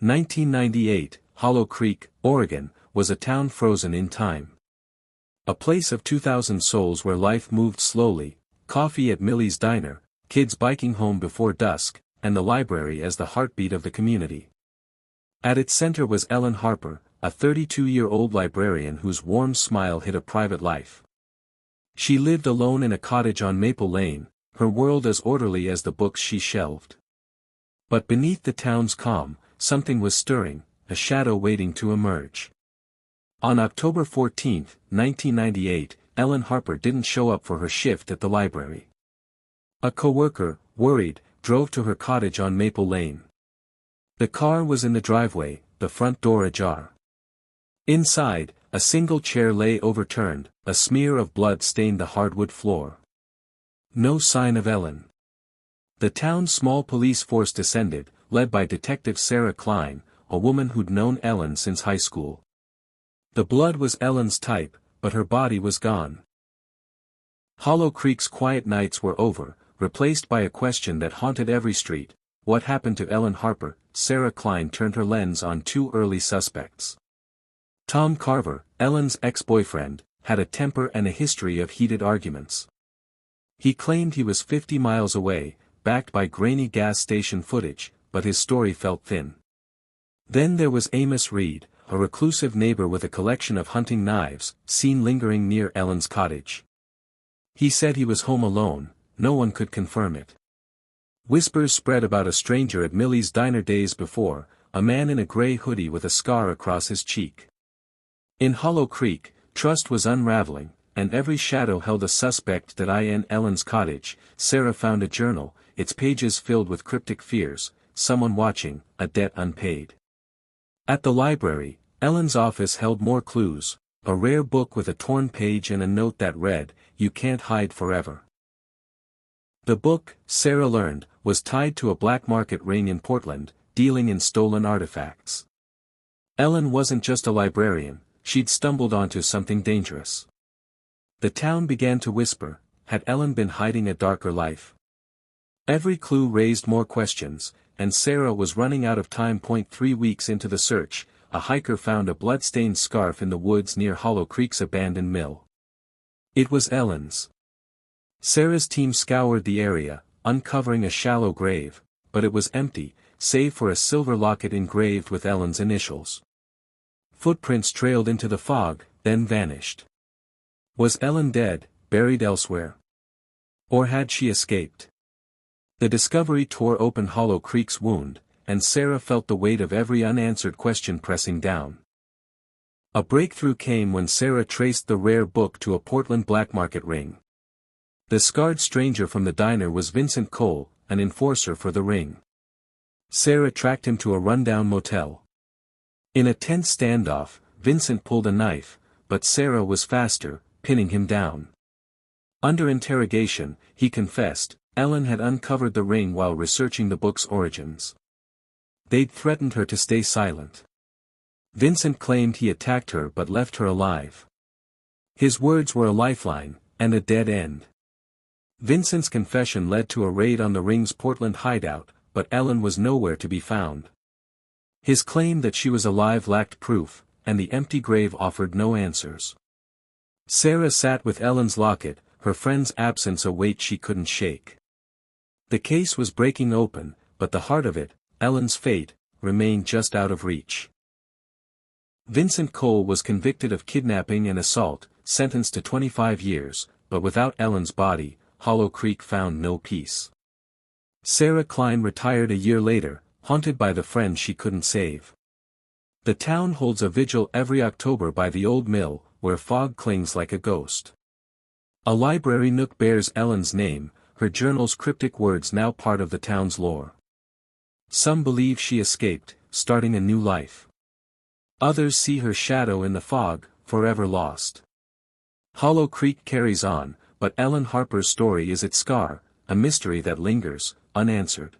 1998, Hollow Creek, Oregon, was a town frozen in time. A place of 2,000 souls where life moved slowly, coffee at Millie's Diner, kids biking home before dusk, and the library as the heartbeat of the community. At its center was Ellen Harper, a 32-year-old librarian whose warm smile hid a private life. She lived alone in a cottage on Maple Lane, her world as orderly as the books she shelved. But beneath the town's calm, something was stirring, a shadow waiting to emerge. On October 14, 1998, Ellen Harper didn't show up for her shift at the library. A coworker, worried, drove to her cottage on Maple Lane. The car was in the driveway, the front door ajar. Inside, a single chair lay overturned, a smear of blood stained the hardwood floor. No sign of Ellen. The town's small police force descended, led by Detective Sarah Kline, a woman who'd known Ellen since high school. The blood was Ellen's type, but her body was gone. Hollow Creek's quiet nights were over, replaced by a question that haunted every street: what happened to Ellen Harper? Sarah Kline turned her lens on two early suspects. Tom Carver, Ellen's ex-boyfriend, had a temper and a history of heated arguments. He claimed he was 50 miles away, backed by grainy gas station footage, but his story felt thin. Then there was Amos Reed, a reclusive neighbor with a collection of hunting knives, seen lingering near Ellen's cottage. He said he was home alone, no one could confirm it. Whispers spread about a stranger at Millie's Diner days before, a man in a gray hoodie with a scar across his cheek. In Hollow Creek, trust was unraveling, and every shadow held a suspect. In Ellen's cottage, Sarah found a journal, its pages filled with cryptic fears: someone watching, a debt unpaid. At the library, Ellen's office held more clues: a rare book with a torn page and a note that read, "You can't hide forever." The book, Sarah learned, was tied to a black market ring in Portland, dealing in stolen artifacts. Ellen wasn't just a librarian, she'd stumbled onto something dangerous. The town began to whisper: had Ellen been hiding a darker life? Every clue raised more questions, and Sarah was running out of time. 3 weeks into the search, a hiker found a blood-stained scarf in the woods near Hollow Creek's abandoned mill. It was Ellen's. Sarah's team scoured the area, uncovering a shallow grave, but it was empty, save for a silver locket engraved with Ellen's initials. Footprints trailed into the fog, then vanished. Was Ellen dead, buried elsewhere? Or had she escaped? The discovery tore open Hollow Creek's wound, and Sarah felt the weight of every unanswered question pressing down. A breakthrough came when Sarah traced the rare book to a Portland black market ring. The scarred stranger from the diner was Vincent Cole, an enforcer for the ring. Sarah tracked him to a rundown motel. In a tense standoff, Vincent pulled a knife, but Sarah was faster, pinning him down. Under interrogation, he confessed: Ellen had uncovered the ring while researching the book's origins. They'd threatened her to stay silent. Vincent claimed he attacked her but left her alive. His words were a lifeline, and a dead end. Vincent's confession led to a raid on the ring's Portland hideout, but Ellen was nowhere to be found. His claim that she was alive lacked proof, and the empty grave offered no answers. Sarah sat with Ellen's locket, her friend's absence a weight she couldn't shake. The case was breaking open, but the heart of it, Ellen's fate, remained just out of reach. Vincent Cole was convicted of kidnapping and assault, sentenced to 25 years, but without Ellen's body, Hollow Creek found no peace. Sarah Kline retired a year later, haunted by the friend she couldn't save. The town holds a vigil every October by the old mill, where fog clings like a ghost. A library nook bears Ellen's name, her journal's cryptic words now part of the town's lore. Some believe she escaped, starting a new life. Others see her shadow in the fog, forever lost. Hollow Creek carries on, but Ellen Harper's story is its scar, a mystery that lingers, unanswered.